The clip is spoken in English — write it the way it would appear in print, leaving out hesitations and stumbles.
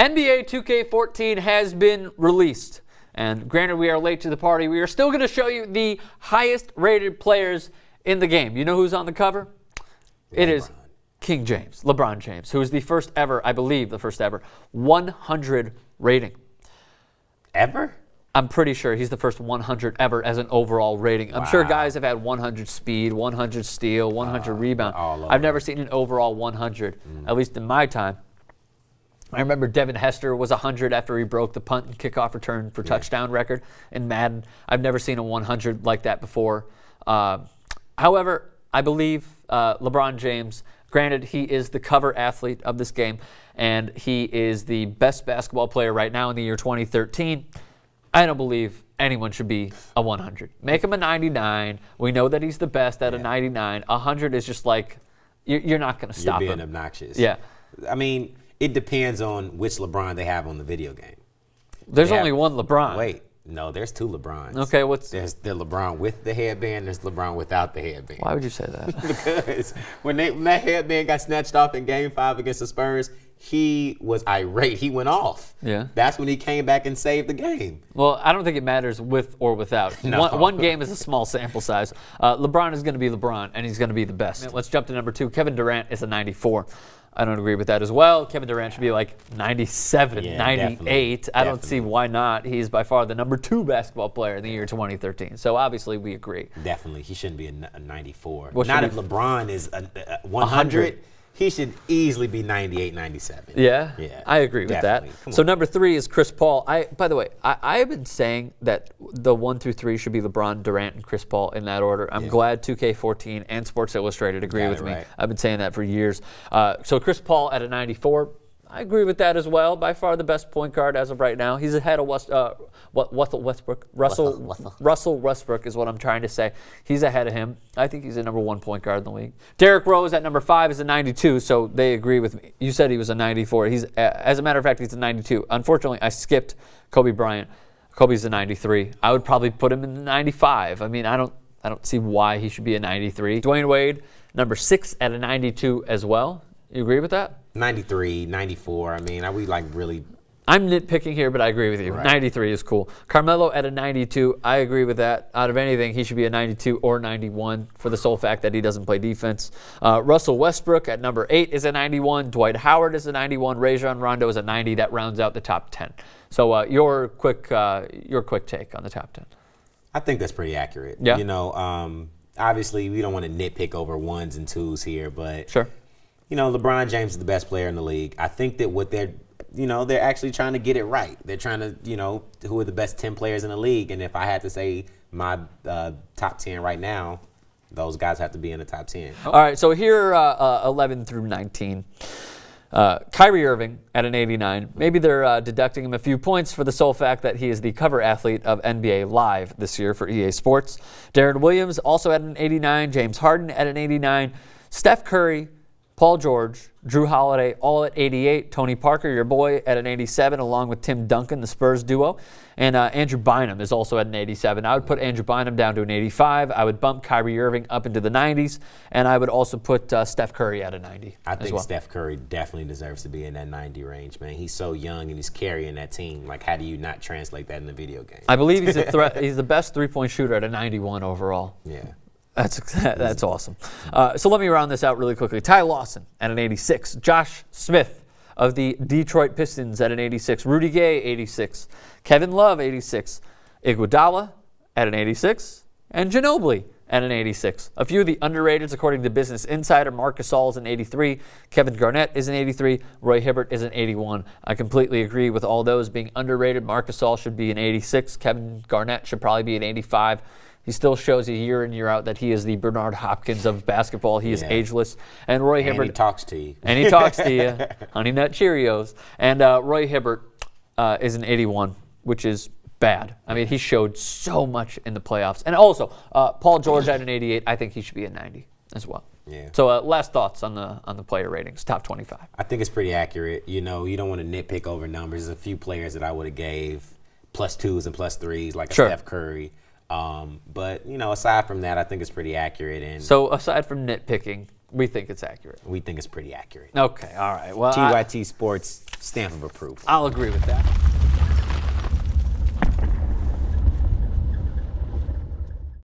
NBA 2K14 has been released. And granted, we are late to the party. We are still going to show you the highest rated players in the game. You know who's on the cover? It is King James, LeBron James, who is the first ever, I believe the first ever, 100 rating. Ever? I'm pretty sure he's the first 100 ever as an overall rating. I'm sure guys have had 100 speed, 100 steal, 100 rebound. I've never seen an overall 100, at least in my time. I remember Devin Hester was 100 after he broke the punt and kickoff return for touchdown record in Madden. I've never seen a 100 like that before. However, I believe LeBron James, granted, he is the cover athlete of this game, and he is the best basketball player right now in the year 2013. I don't believe anyone should be a 100. Make him a 99. We know that he's the best at a 99. 100 is just like, you're not going to stop him. You're being obnoxious. Yeah. I mean, it depends on which LeBron they have on the video game. There's only one LeBron. Wait, no, there's two LeBrons. Okay, There's the LeBron with the headband, there's LeBron without the headband. Why would you say that? Because when that headband got snatched off in Game 5 against the Spurs, he was irate. He went off. Yeah. That's when he came back and saved the game. Well, I don't think it matters with or without. No. One game is a small sample size. LeBron is going to be LeBron, and he's going to be the best. Let's jump to number 2. Kevin Durant is a 94. I don't agree with that as well. Kevin Durant should be like 97, 98. I don't see why not. He's by far the number 2 basketball player in the year 2013. So obviously we agree. Definitely. He shouldn't be a 94. What not if LeBron is a 100. He should easily be 98, 97. Yeah? Yeah. I agree with that. So number 3 is Chris Paul. By the way, I have been saying that the 1 through 3 should be LeBron, Durant, and Chris Paul in that order. I'm glad 2K14 and Sports Illustrated agree with me. I've been saying that for years. So Chris Paul at a 94. I agree with that as well. By far the best point guard as of right now. He's ahead of Westbrook. Russell Westbrook is what I'm trying to say. He's ahead of him. I think he's the number 1 point guard in the league. Derrick Rose at number 5 is a 92, so they agree with me. You said he was a 94. As a matter of fact, he's a 92. Unfortunately, I skipped Kobe Bryant. Kobe's a 93. I would probably put him in the 95. I mean, I don't see why he should be a 93. Dwyane Wade, number 6 at a 92 as well. You agree with that? 93, 94. I mean, are we like really? I'm nitpicking here, but I agree with you. Right. 93 is cool. Carmelo at a 92. I agree with that. Out of anything, he should be a 92 or 91 for the sole fact that he doesn't play defense. Russell Westbrook at number 8 is a 91. Dwight Howard is a 91. Rajon Rondo is a 90. That rounds out the top 10. So your quick take on the top 10. I think that's pretty accurate. Yeah. You know, obviously we don't want to nitpick over 1s and 2s here, but sure. You know, LeBron James is the best player in the league. I think that what they're actually trying to get it right. They're trying to, who are the best 10 players in the league. And if I had to say my top 10 right now, those guys have to be in the top 10. All right, so here are 11 through 19. Kyrie Irving at an 89. Maybe they're deducting him a few points for the sole fact that he is the cover athlete of NBA Live this year for EA Sports. Darren Williams also at an 89. James Harden at an 89. Steph Curry, Paul George, Drew Holiday, all at 88. Tony Parker, your boy, at an 87, along with Tim Duncan, the Spurs duo. And Andrew Bynum is also at an 87. I would put Andrew Bynum down to an 85. I would bump Kyrie Irving up into the 90s. And I would also put Steph Curry at a 90. I think Steph Curry definitely deserves to be in that 90 range, man. He's so young and he's carrying that team. Like, how do you not translate that in the video game? I believe he's he's the best three-point shooter at a 91 overall. Yeah. That's awesome. So let me round this out really quickly. Ty Lawson at an 86. Josh Smith of the Detroit Pistons at an 86. Rudy Gay, 86. Kevin Love, 86. Iguodala at an 86. And Ginobili at an 86. A few of the underrateds, according to Business Insider, Marc Gasol is an 83. Kevin Garnett is an 83. Roy Hibbert is an 81. I completely agree with all those being underrated. Marc Gasol should be an 86. Kevin Garnett should probably be an 85. He still shows you year in, year out that he is the Bernard Hopkins of basketball. He is ageless. And Roy Hibbert. And he talks to you. And he talks to you. Honey Nut Cheerios. And Roy Hibbert is an 81, which is bad. I mean, he showed so much in the playoffs. And also, Paul George at an 88. I think he should be a 90 as well. Yeah. So last thoughts on the player ratings, top 25. I think it's pretty accurate. You know, you don't want to nitpick over numbers. There's a few players that I would have gave +2s and +3s, like a Steph Curry. But, you know, aside from that, I think it's pretty accurate. And so aside from nitpicking, we think it's accurate. We think it's pretty accurate. Okay, all right. Well, TYT Sports stamp of approval. I'll agree with that.